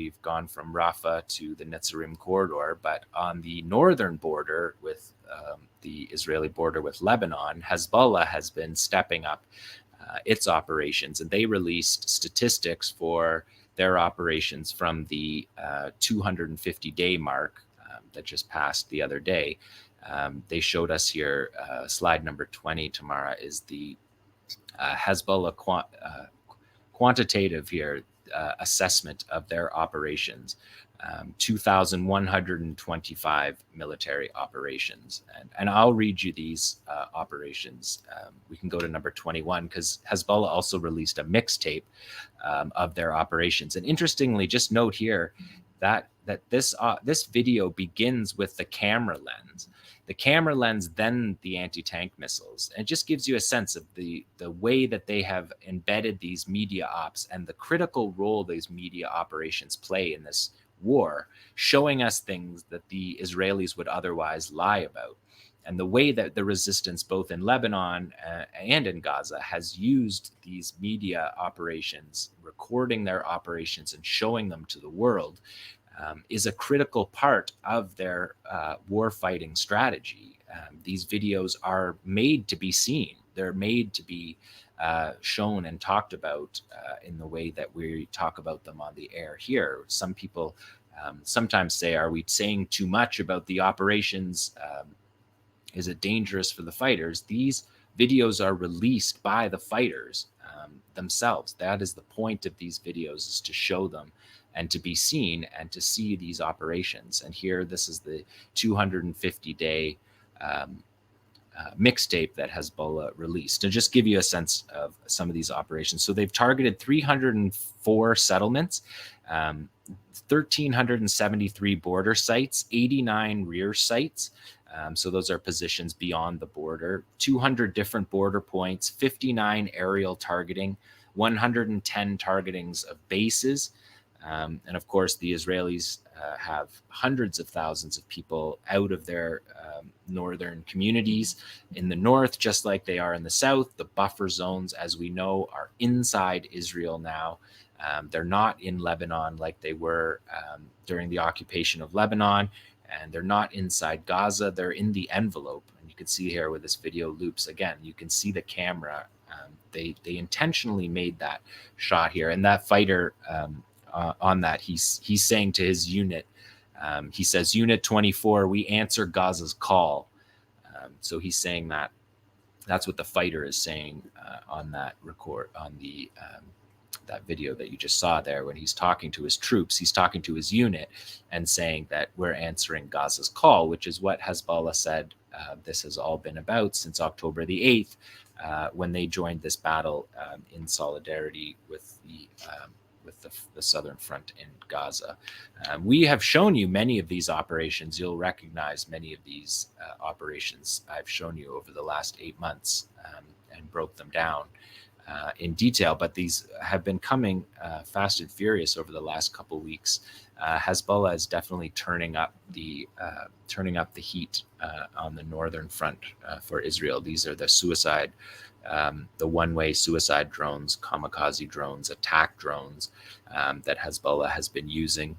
we've gone from Rafah to the Netzarim corridor, but on the northern border with the Israeli border with Lebanon, Hezbollah has been stepping up its operations, and they released statistics for their operations from the 250-day mark that just passed the other day. They showed us here, slide number 20, Tamara, is the Hezbollah quantitative here assessment of their operations. 2,125 military operations. And I'll read you these operations. We can go to number 21 because Hezbollah also released a mixtape of their operations. And interestingly, just note here that this video begins with the camera lens. The camera lens, then the anti-tank missiles. And it just gives you a sense of the way that they have embedded these media ops and the critical role these media operations play in this war, showing us things that the Israelis would otherwise lie about. And the way that the resistance, both in Lebanon and in Gaza, has used these media operations, recording their operations and showing them to the world, is a critical part of their war-fighting strategy. These videos are made to be seen. They're made to be shown and talked about in the way that we talk about them on the air here. Some people sometimes say, are we saying too much about the operations? Is it dangerous for the fighters? These videos are released by the fighters themselves. That is the point of these videos, is to show them and to be seen and to see these operations. And here, this is the 250-day mixtape that Hezbollah released, to just give you a sense of some of these operations. So they've targeted 304 settlements, 1,373 border sites, 89 rear sites. So those are positions beyond the border, 200 different border points, 59 aerial targeting, 110 targetings of bases. And of course, the Israelis have hundreds of thousands of people out of their northern communities in the north, just like they are in the south. The buffer zones, as we know, are inside Israel now. They're not in Lebanon like they were during the occupation of Lebanon, and they're not inside Gaza. They're in the envelope. And you can see here where this video loops again, you can see the camera. They intentionally made that shot here, and that fighter on that, he's saying to his unit, he says, Unit 24, we answer Gaza's call. So he's saying that. That's what the fighter is saying on that record, on the that video that you just saw there. When he's talking to his troops, he's talking to his unit and saying that we're answering Gaza's call, which is what Hezbollah said this has all been about since October the 8th, when they joined this battle in solidarity with the southern front in Gaza. We have shown you many of these operations. You'll recognize many of these operations I've shown you over the last 8 months and broke them down in detail, but these have been coming fast and furious over the last couple weeks. Hezbollah is definitely turning up the heat on the northern front for Israel. These are the one-way suicide drones, kamikaze drones, attack drones that Hezbollah has been using.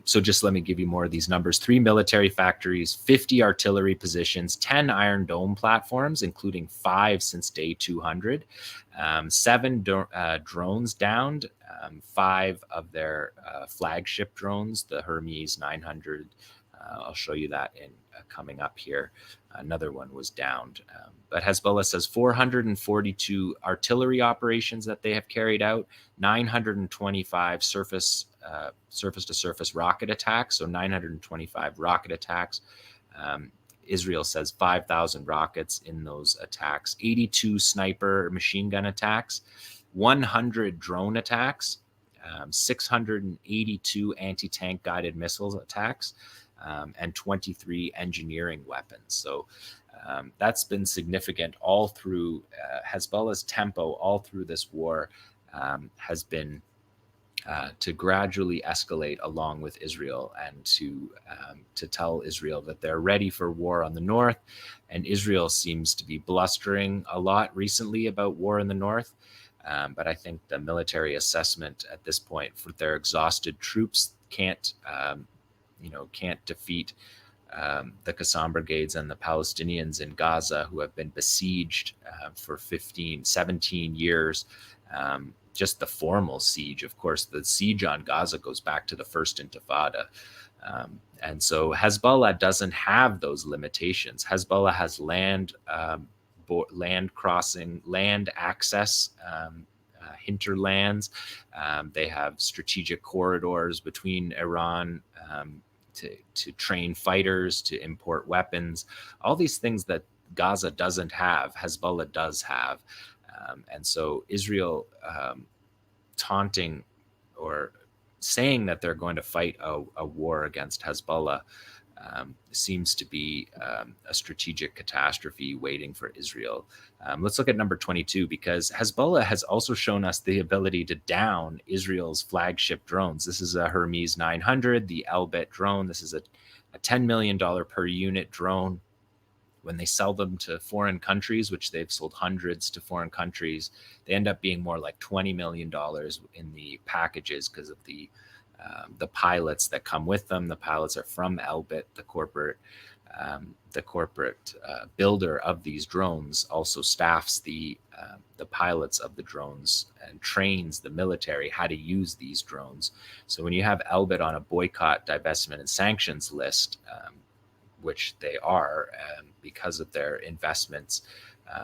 So just let me give you more of these numbers. 3 military factories, 50 artillery positions, 10 Iron Dome platforms, including 5 since day 200, 7 drones downed, 5 of their flagship drones, the Hermes 900. I'll show you that in coming up here. Another one was downed. But Hezbollah says 442 artillery operations that they have carried out, 925 surface-to-surface rocket attacks, so 925 rocket attacks. Israel says 5,000 rockets in those attacks, 82 sniper machine gun attacks, 100 drone attacks, 682 anti-tank guided missiles attacks, and 23 engineering weapons. So that's been significant all through Hezbollah's tempo, all through this war has been to gradually escalate along with Israel and to tell Israel that they're ready for war on the north. And Israel seems to be blustering a lot recently about war in the north. But I think the military assessment at this point for their exhausted troops can't defeat the Qassam brigades and the Palestinians in Gaza, who have been besieged for 15, 17 years. Just the formal siege, of course, the siege on Gaza goes back to the First Intifada. And so Hezbollah doesn't have those limitations. Hezbollah has land crossing, land access, hinterlands. They have strategic corridors between Iran to train fighters, to import weapons. All these things that Gaza doesn't have, Hezbollah does have. And so Israel taunting or saying that they're going to fight a war against Hezbollah seems to be a strategic catastrophe waiting for Israel. Let's look at number 22, because Hezbollah has also shown us the ability to down Israel's flagship drones. This is a Hermes 900, the 𝐓𝐴𝐷 drone. This is a $10 million per unit drone. When they sell them to foreign countries, which they've sold hundreds to foreign countries, they end up being more like $20 million in the packages because of the pilots that come with them. The pilots are from 𝐓𝐴𝐷, the corporate builder of these drones. Also staffs the pilots of the drones and trains the military how to use these drones. So when you have 𝐓𝐴𝐷 on a boycott, divestment, and sanctions list, which they are because of their investments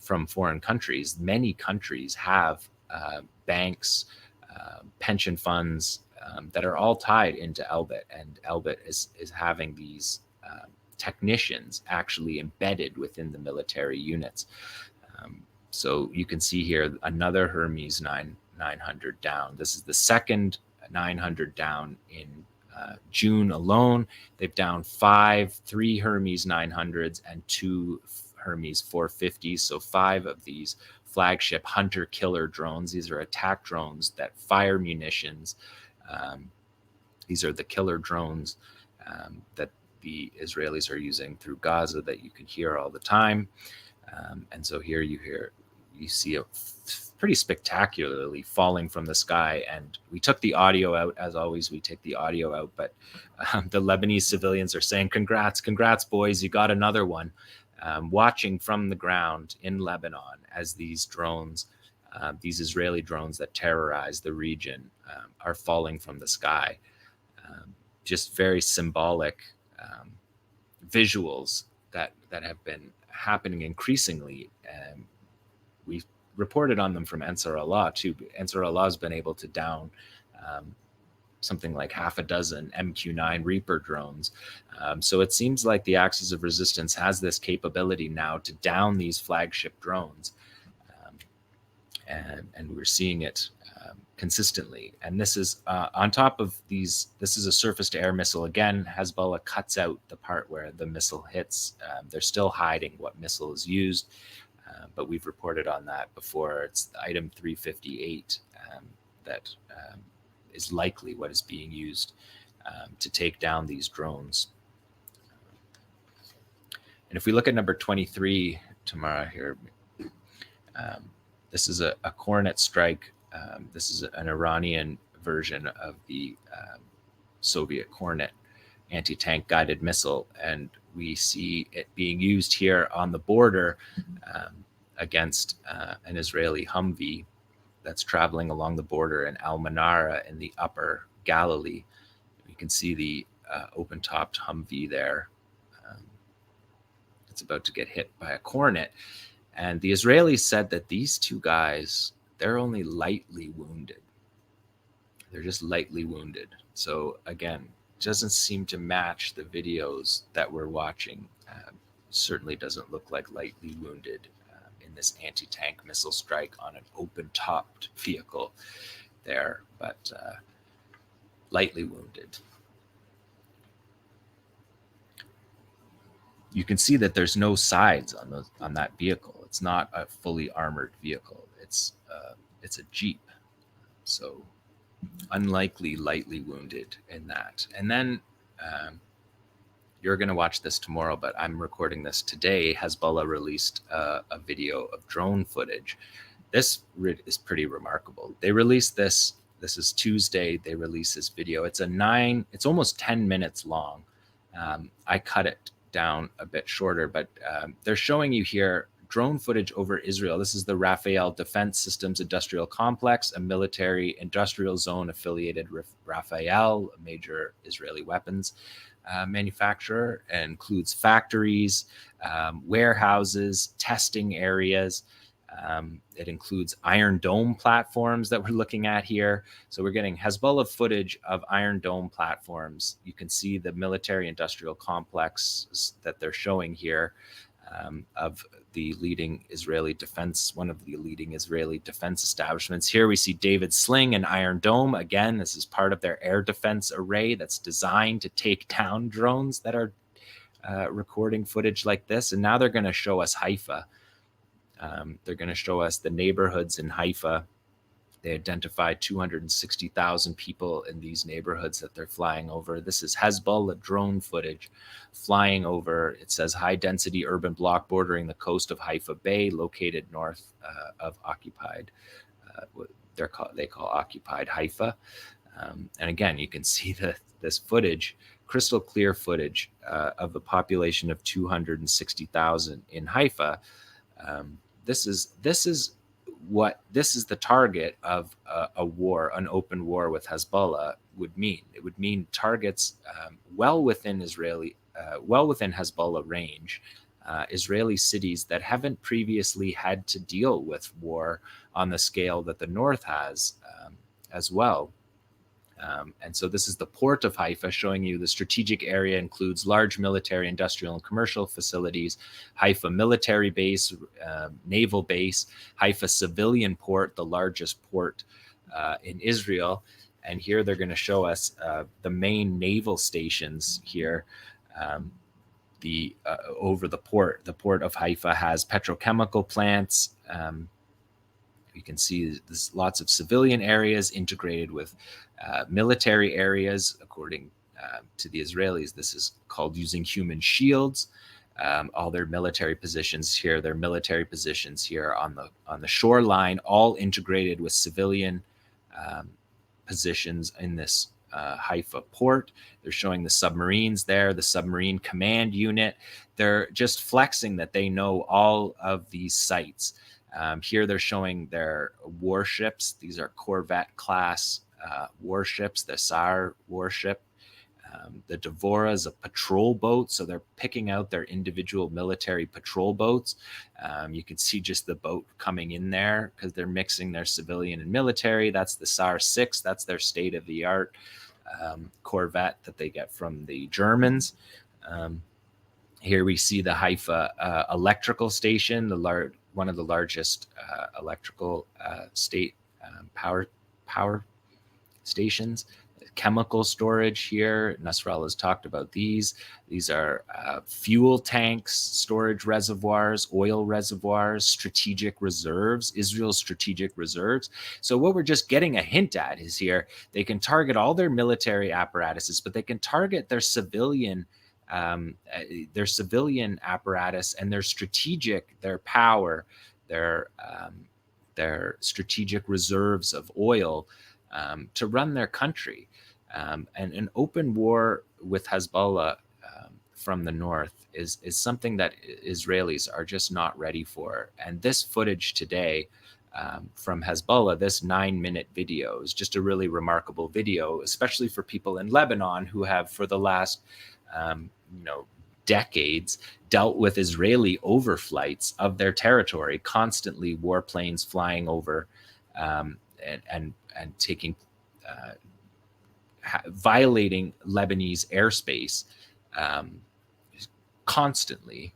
from foreign countries, many countries have banks, pension funds that are all tied into 𝐓𝐴𝐷, and 𝐓𝐴𝐷 is having these technicians actually embedded within the military units. So you can see here another Hermes 900 down. This is the second 900 down in June alone. They've downed 3 Hermes 900s and 2 Hermes 450s. So 5 of these flagship hunter-killer drones. These are attack drones that fire munitions. These are the killer drones that the Israelis are using through Gaza that you can hear all the time. And so here you see it pretty spectacularly falling from the sky. And we took the audio out. As always, we take the audio out. But the Lebanese civilians are saying, congrats, boys, you got another one. Watching from the ground in Lebanon as these drones, these Israeli drones that terrorize the region, are falling from the sky. Just very symbolic visuals that have been happening increasingly. We've reported on them from Ansar Allah too. Ansar Allah has been able to down something like half a dozen MQ-9 Reaper drones. So it seems like the Axis of Resistance has this capability now to down these flagship drones. And we're seeing it consistently. And this is on top of these, this is a surface-to-air missile. Again, Hezbollah cuts out the part where the missile hits. They're still hiding what missile is used, but we've reported on that before. It's the item 358 that is likely what is being used to take down these drones. And if we look at number 23, Tamara, here, this is a Cornet strike. This is an Iranian version of the Soviet Cornet anti-tank guided missile. And we see it being used here on the border against an Israeli Humvee that's traveling along the border in Al-Manara in the upper Galilee. You can see the open-topped Humvee there. It's about to get hit by a Cornet. And the Israelis said that these two guys, they're only lightly wounded. They're just lightly wounded. So again, doesn't seem to match the videos that we're watching. Certainly doesn't look like lightly wounded in this anti-tank missile strike on an open-topped vehicle there, but lightly wounded. You can see that there's no sides on that vehicle. It's not a fully armored vehicle. It's a Jeep. So unlikely lightly wounded in that. And then you're going to watch this tomorrow, but I'm recording this today. Hezbollah released a video of drone footage This is pretty remarkable. They released this. This is Tuesday. They released this video. It's almost 10 minutes long. I cut it down a bit shorter, but they're showing you here drone footage over Israel. This is the Rafael Defense Systems Industrial Complex, a military industrial zone affiliated with Rafael, a major Israeli weapons manufacturer. It includes factories, warehouses, testing areas. It includes Iron Dome platforms that we're looking at here. So we're getting Hezbollah footage of Iron Dome platforms. You can see the military industrial complex that they're showing here of the leading Israeli defense, one of the leading Israeli defense establishments. Here we see David Sling and Iron Dome. Again, this is part of their air defense array that's designed to take down drones that are recording footage like this. And now they're going to show us Haifa. They're going to show us the neighborhoods in Haifa. They identified 260,000 people in these neighborhoods that they're flying over. This is Hezbollah drone footage flying over. It says high density urban block bordering the coast of Haifa Bay, located north of occupied, they call occupied Haifa. And again, you can see this footage, crystal clear footage of the population of 260,000 in Haifa. This is the target of a war, an open war with Hezbollah would mean. It would mean targets well within Hezbollah range, Israeli cities that haven't previously had to deal with war on the scale that the North has as well. And so this is the port of Haifa, showing you the strategic area includes large military, industrial, and commercial facilities, Haifa military base, naval base, Haifa civilian port, the largest port in Israel. And here they're going to show us the main naval stations here. Over the port. The port of Haifa has petrochemical plants. You can see there's lots of civilian areas integrated with military areas. According to the Israelis, this is called using human shields. All their military positions here, on the shoreline, all integrated with civilian positions in this Haifa port. They're showing the submarines there, the submarine command unit. They're just flexing that they know all of these sites. Here they're showing their warships. These are Corvette class warships, the SAR warship. The Devora is a patrol boat, so they're picking out their individual military patrol boats. You can see just the boat coming in there because they're mixing their civilian and military. That's the SAR 6. That's their state-of-the-art Corvette that they get from the Germans. Here we see the Haifa electrical station, one of the largest electrical state power stations. Chemical storage here. Nasrallah's talked about these. These are fuel tanks, storage reservoirs, oil reservoirs, strategic reserves, Israel's strategic reserves. So what we're just getting a hint at is here, they can target all their military apparatuses, but they can target their civilian apparatus and their power, their strategic reserves of oil to run their country. And an open war with Hezbollah from the north is something that Israelis are just not ready for. And this footage today from Hezbollah, this 9-minute video, is just a really remarkable video, especially for people in Lebanon who have, for the last decades, dealt with Israeli overflights of their territory, constantly warplanes flying over and taking violating Lebanese airspace constantly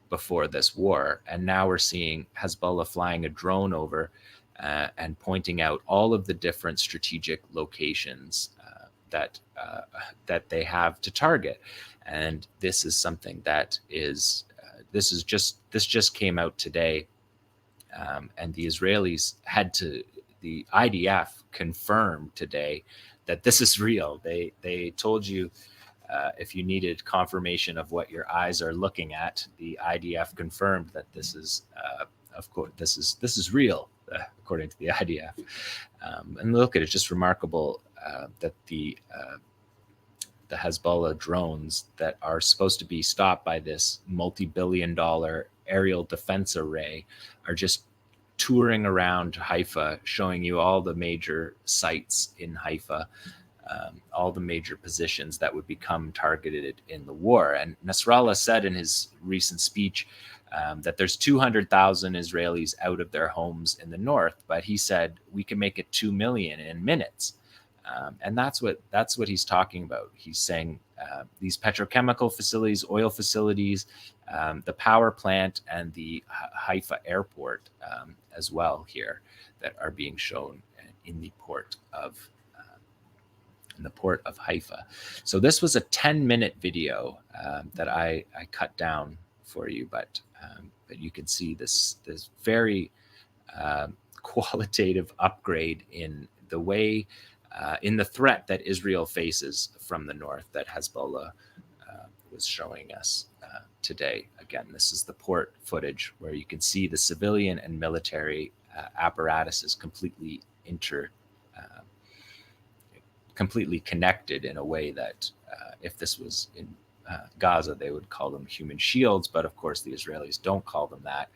before this war. And now we're seeing Hezbollah flying a drone over and pointing out all of the different strategic locations that they have to target. And this is something that is this just came out today, and the Israelis the IDF confirmed today that this is real. They told you if you needed confirmation of what your eyes are looking at, the IDF confirmed that this is of course this is real. according to the IDF. And look at it, it's just remarkable that the Hezbollah drones that are supposed to be stopped by this multi-billion-dollar aerial defense array are just touring around Haifa, showing you all the major sites in Haifa, all the major positions that would become targeted in the war. And Nasrallah said in his recent speech that there's 200,000 Israelis out of their homes in the north, but he said we can make it 2 million in minutes. And that's what he's talking about. He's saying these petrochemical facilities, oil facilities, the power plant, and the Haifa airport as well here that are being shown in the port of Haifa. So this was a 10-minute video that I cut down for you, but you can see this very qualitative upgrade in the way. In the threat that Israel faces from the north that Hezbollah was showing us today. Again, this is the port footage where you can see the civilian and military apparatuses completely connected in a way that if this was in Gaza, they would call them human shields, but of course the Israelis don't call them that.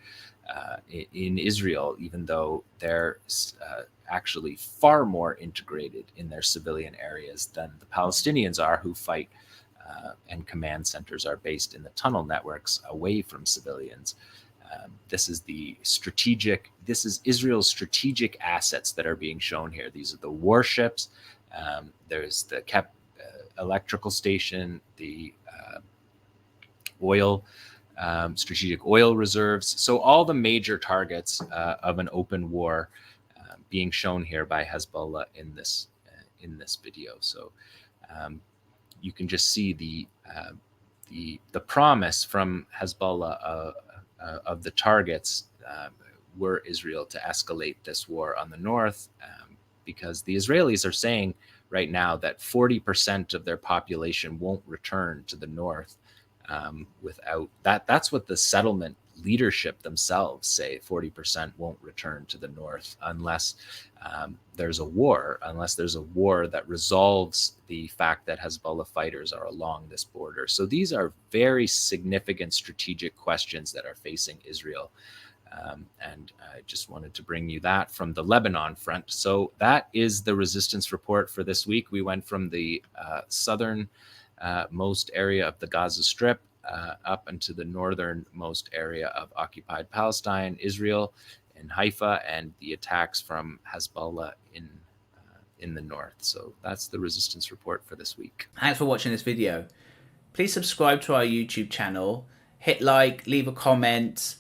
In Israel, even though they're actually far more integrated in their civilian areas than the Palestinians are, who fight and command centers are based in the tunnel networks away from civilians. This is Israel's strategic assets that are being shown here. These are the warships. There's the electrical station, the oil, strategic oil reserves. So all the major targets of an open war being shown here by Hezbollah in this video. So you can just see the promise from Hezbollah of the targets were Israel to escalate this war on the north, because the Israelis are saying right now that 40% of their population won't return to the north without that. That's what the settlement leadership themselves say. 40% won't return to the north unless there's a war, that resolves the fact that Hezbollah fighters are along this border. So these are very significant strategic questions that are facing Israel. And I just wanted to bring you that from the Lebanon front. So that is the resistance report for this week. We went from the southern most area of the Gaza Strip up into the northernmost area of occupied Palestine, Israel, and Haifa, and the attacks from Hezbollah in the north. So that's the resistance report for this week. Thanks for watching this video. Please subscribe to our YouTube channel, hit like, leave a comment.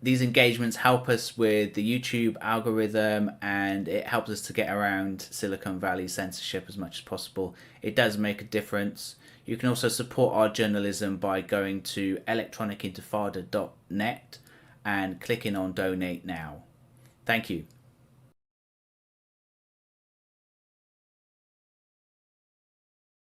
These engagements help us with the YouTube algorithm, and it helps us to get around Silicon Valley censorship as much as possible. It does make a difference. You can also support our journalism by going to electronicintifada.net and clicking on Donate Now. Thank you.